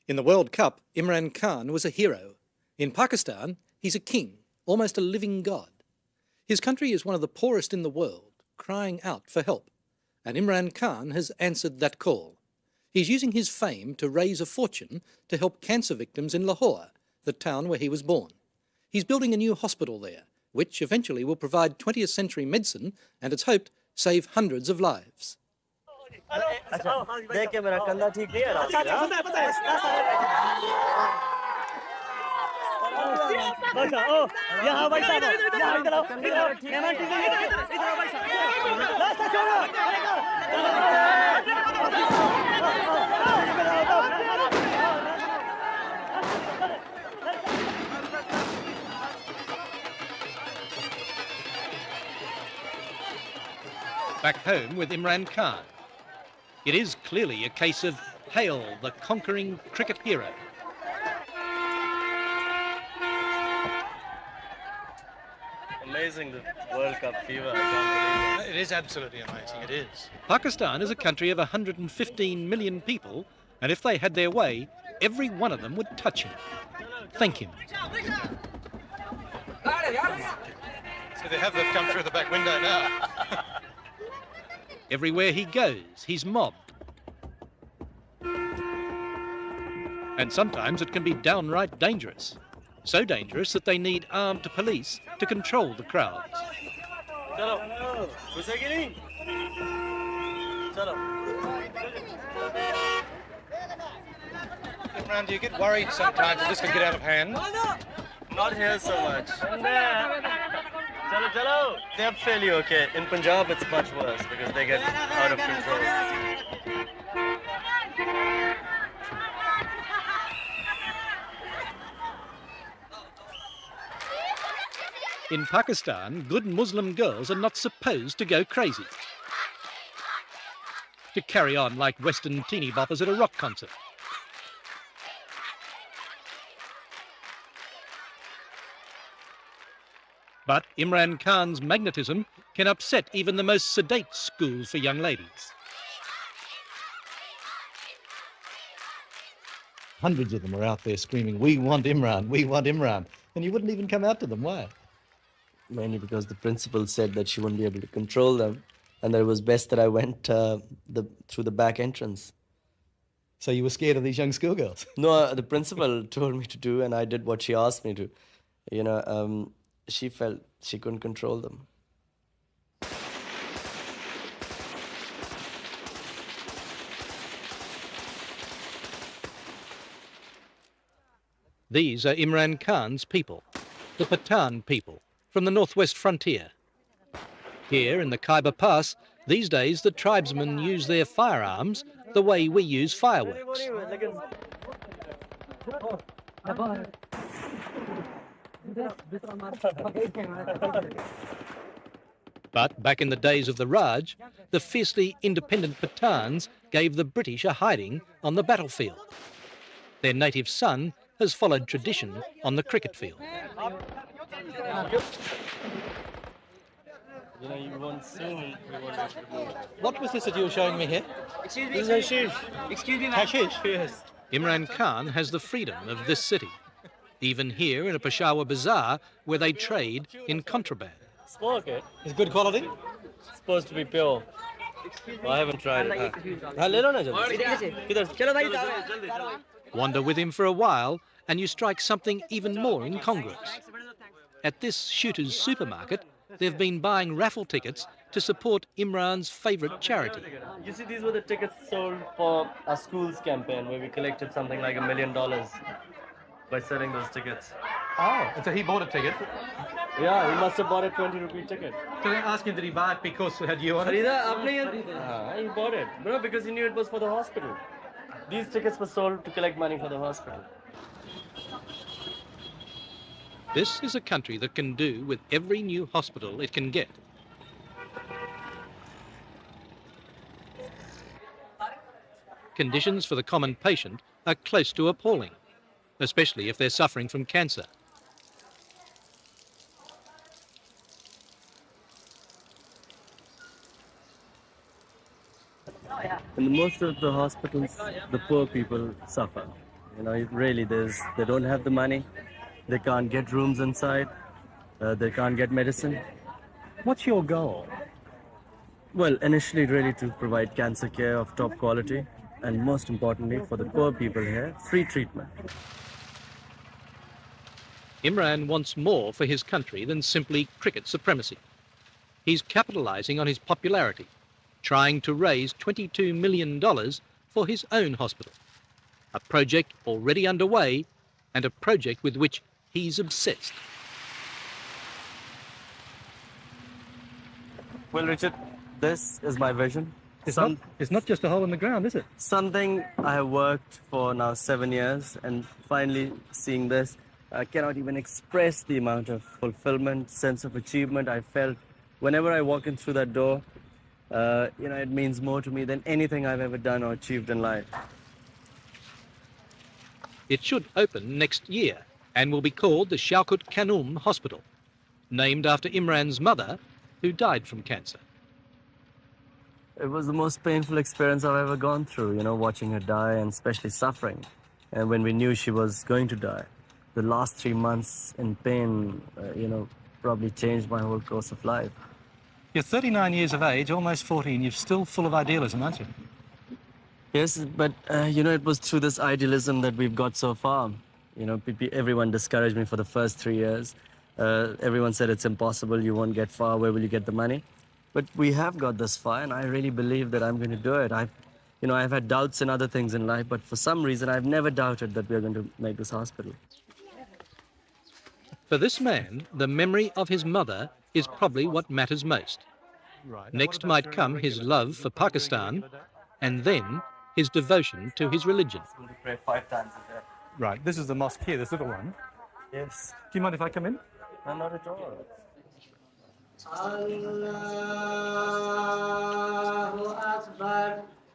In the World Cup, Imran Khan was a hero. In Pakistan, he's a king, almost a living god. His country is one of the poorest in the world, crying out for help. And Imran Khan has answered that call. He's using his fame to raise a fortune to help cancer victims in Lahore, the town where he was born. He's building a new hospital there, which eventually will provide 20th century medicine and, it's hoped, save hundreds of lives. Back home with Imran Khan. It is clearly a case of hail the conquering cricket hero. Amazing, the World Cup fever, I can't believe it. It is absolutely amazing, it is. Pakistan is a country of 115 million people, and if they had their way, every one of them would touch him, thank him. So they've come through the back window now. Everywhere he goes, he's mobbed. And sometimes it can be downright dangerous. So dangerous that they need armed police to control the crowds. Imran, do you get worried sometimes that this could get out of hand? Not here so much. They're fairly okay. In Punjab, it's much worse because they get out of control. In Pakistan, good Muslim girls are not supposed to go crazy, to carry on like Western teeny boppers at a rock concert. But Imran Khan's magnetism can upset even the most sedate schools for young ladies. Hundreds of them are out there screaming, "We want Imran, we want Imran." And you wouldn't even come out to them. Why? Mainly because the principal said that she wouldn't be able to control them, and that it was best that I went through the back entrance. So you were scared of these young schoolgirls? No, the principal told me to do, and I did what she asked me to. She felt she couldn't control them. These are Imran Khan's people, the Pathan people, from the northwest frontier. Here in the Khyber Pass, these days the tribesmen use their firearms the way we use fireworks. But back in the days of the Raj, the fiercely independent Pathans gave the British a hiding on the battlefield. Their native son has followed tradition on the cricket field. You won't soon. What was this that you were showing me here? Excuse me, This is hashish. excuse me, Hashish. Yes. Imran Khan has the freedom of this city, even here in a Peshawar bazaar where they trade in contraband. Smoke it. Is good quality? It's supposed to be pure. Well, I haven't tried it. Wander with him for a while and you strike something even more incongruous. At this shooter's supermarket, they've been buying raffle tickets to support Imran's favourite charity. You see, these were the tickets sold for our school's campaign where we collected something like $1 million by selling those tickets. Oh, so he bought a ticket. Yeah, he must have bought a 20-rupee ticket. So they asked him, did he buy it because it had you on it? He bought it. No, because he knew it was for the hospital. These tickets were sold to collect money for the hospital. This is a country that can do with every new hospital it can get. Conditions for the common patient are close to appalling, especially if they're suffering from cancer. In most of the hospitals, the poor people suffer. You know, really, they don't have the money. They can't get rooms inside. They can't get medicine. What's your goal? Well, initially, really to provide cancer care of top quality, and most importantly, for the poor people here, free treatment. Imran wants more for his country than simply cricket supremacy. He's capitalising on his popularity, trying to raise $22 million for his own hospital, a project already underway and a project with which he's obsessed. Well, Richard, this is my vision. It's not just a hole in the ground, is it? Something I have worked for now 7 years, and finally seeing this, I cannot even express the amount of fulfillment, sense of achievement I felt whenever I walk in through that door. It means more to me than anything I've ever done or achieved in life. It should open next year and will be called the Shaukat Khanum Hospital, named after Imran's mother, who died from cancer. It was the most painful experience I've ever gone through, watching her die and especially suffering. And when we knew she was going to die, the last 3 months in pain, probably changed my whole course of life. You're 39 years of age, almost 14. You're still full of idealism, aren't you? Yes, but, it was through this idealism that we've got so far. Everyone discouraged me for the first 3 years. Everyone said it's impossible, you won't get far, where will you get the money? But we have got this far, and I really believe that I'm going to do it. I've had doubts in other things in life, but for some reason, I've never doubted that we're going to make this hospital. For this man, the memory of his mother is probably what matters most. Next might come his love for Pakistan, and then his devotion to his religion. I'm going to pray 5 times a day. Right, this is the mosque here, this little one. Yes. Do you mind if I come in? No, not at all.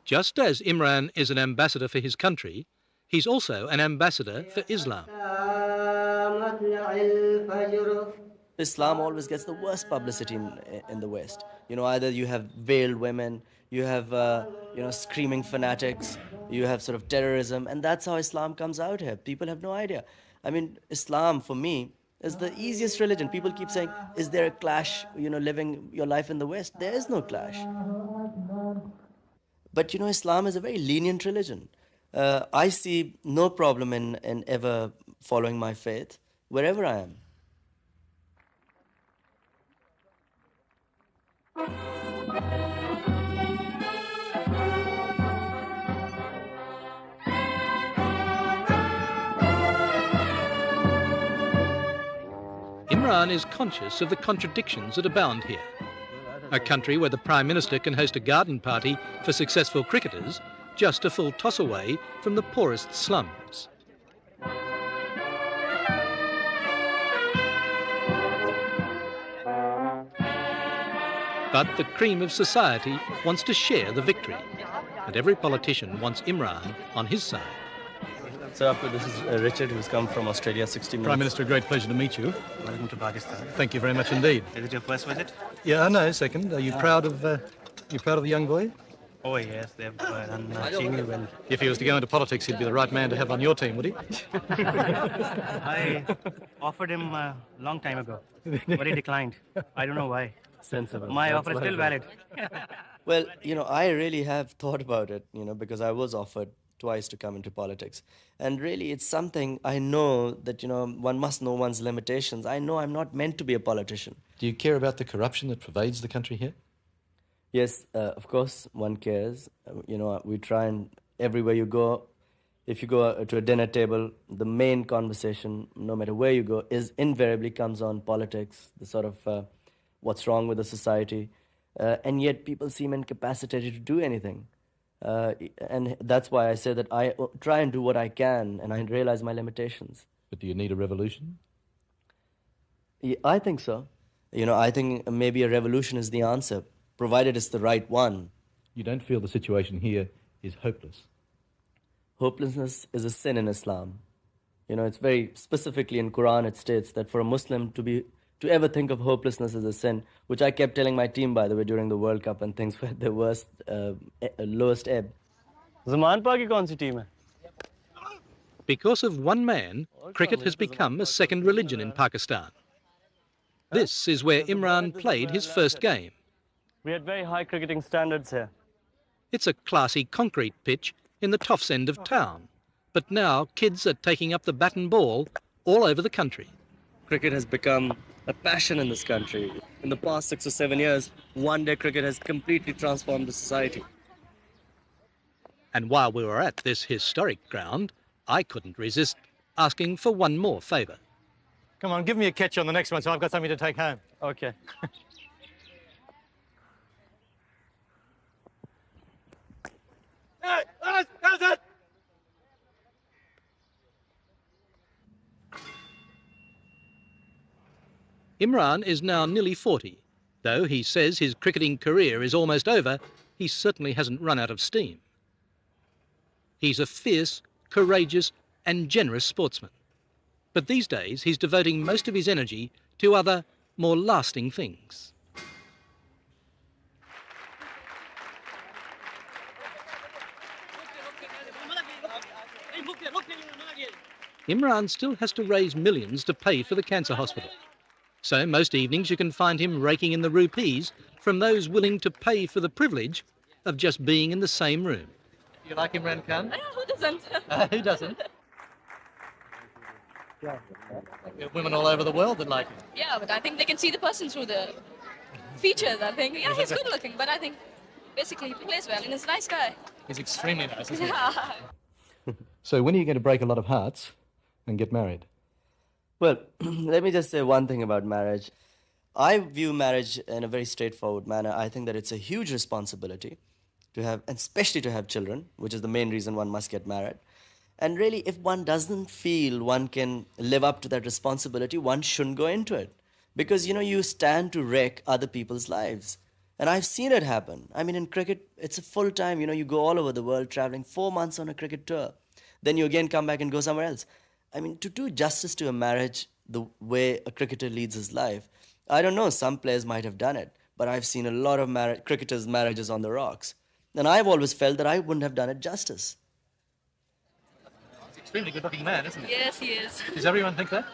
Just as Imran is an ambassador for his country, he's also an ambassador for Islam. Islam always gets the worst publicity in the West. Either you have veiled women, you have, screaming fanatics, you have sort of terrorism, and that's how Islam comes out here. People have no idea. Islam, for me, is the easiest religion. People keep saying, is there a clash, living your life in the West? There is no clash. But, Islam is a very lenient religion. I see no problem in ever following my faith, wherever I am. Imran is conscious of the contradictions that abound here. A country where the Prime Minister can host a garden party for successful cricketers, just a full toss away from the poorest slums. But the cream of society wants to share the victory, and every politician wants Imran on his side. So this is Richard, who's come from Australia, 60 minutes. Prime Minister, a great pleasure to meet you. Welcome to Pakistan. Thank you very much indeed. Is it your first visit? Yeah, no, second. Are you proud of the young boy? Oh yes, they've done extremely well. If he was to go into politics, he'd be the right man to have on your team, would he? I offered him a long time ago, but he declined. I don't know why. Sensible. My offer is still valid. Well, I really have thought about it, because I was offered twice to come into politics. And really, it's something I know that, one must know one's limitations. I know I'm not meant to be a politician. Do you care about the corruption that pervades the country here? Yes, of course, one cares. We try and everywhere you go, if you go to a dinner table, the main conversation, no matter where you go, is invariably comes on politics, the sort of what's wrong with the society. And yet people seem incapacitated to do anything. And that's why I say that I try and do what I can, and I realize my limitations. But do you need a revolution? Yeah, I think so. I think maybe a revolution is the answer, provided it's the right one. You don't feel the situation here is hopeless? Hopelessness is a sin in Islam. It's very specifically in Quran it states that for a Muslim to ever think of hopelessness as a sin, which I kept telling my team, by the way, during the World Cup and things were at the lowest ebb. Zaman Pa ki kaun si team hai? Because of one man, cricket has become a second religion in Pakistan. This is where Imran played his first game. We had very high cricketing standards here. It's a classy concrete pitch in the Toffs end of town. But now kids are taking up the bat and ball all over the country. Cricket has become a passion in this country. In the past 6 or 7 years, one-day cricket has completely transformed the society. And while we were at this historic ground, I couldn't resist asking for one more favour. Come on, give me a catch on the next one so I've got something to take home. Okay. Imran is now nearly 40. Though he says his cricketing career is almost over, he certainly hasn't run out of steam. He's a fierce, courageous and generous sportsman. But these days he's devoting most of his energy to other, more lasting things. Imran still has to raise millions to pay for the cancer hospital. So most evenings you can find him raking in the rupees from those willing to pay for the privilege of just being in the same room. You like Imran Khan? Who doesn't? Who doesn't? There are women all over the world that like him. Yeah, but I think they can see the person through the features, I think. Yeah, he's good looking, but I think basically he plays well and he's a nice guy. He's extremely nice, isn't he? Yeah. So when are you going to break a lot of hearts and get married? Well, let me just say one thing about marriage. I view marriage in a very straightforward manner. I think that it's a huge responsibility to have, and especially to have children, which is the main reason one must get married. And really, if one doesn't feel one can live up to that responsibility, one shouldn't go into it. Because, you stand to wreck other people's lives. And I've seen it happen. I mean, in cricket, it's a full time, you go all over the world traveling 4 months on a cricket tour. Then you again come back and go somewhere else. I mean, to do justice to a marriage the way a cricketer leads his life, I don't know, some players might have done it, but I've seen a lot of cricketers' marriages on the rocks. And I've always felt that I wouldn't have done it justice. He's an extremely good-looking man, isn't he? Yes, he is. Does everyone think that?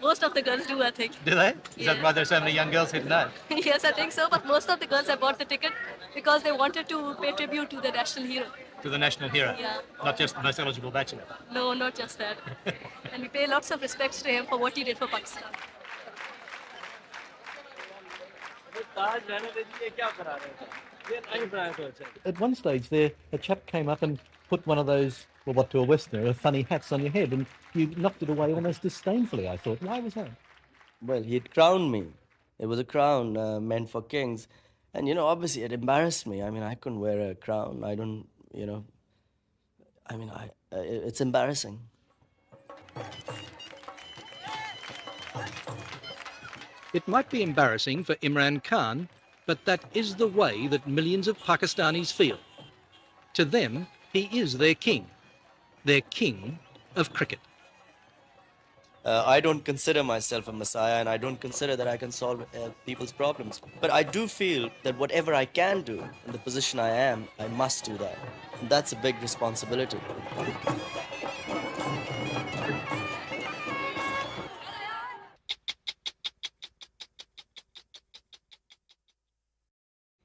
Most of the girls do, I think. Do they? Is that Yeah. why there's so many young girls here tonight? Yes, I think so, but most of the girls have bought the ticket because they wanted to pay tribute to the national hero. To the national hero? Yeah. Not just the most eligible bachelor. No, not just that. And we pay lots of respects to him for what he did for Pakistan. At one stage there, a chap came up and put one of those, well, what to a Westerner, funny hats on your head, and you knocked it away almost disdainfully, I thought. Why was that? Well, he'd crowned me. It was a crown meant for kings. And, obviously it embarrassed me. I mean, I couldn't wear a crown. I don't, it's embarrassing. It might be embarrassing for Imran Khan, but that is the way that millions of Pakistanis feel. To them, he is their king of cricket. I don't consider myself a messiah, and I don't consider that I can solve people's problems. But I do feel that whatever I can do in the position I am, I must do that. And that's a big responsibility.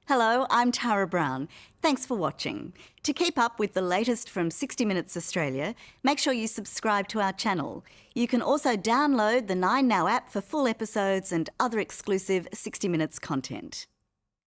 Hello, I'm Tara Brown. Thanks for watching. To keep up with the latest from 60 Minutes Australia, make sure you subscribe to our channel. You can also download the 9Now app for full episodes and other exclusive 60 Minutes content.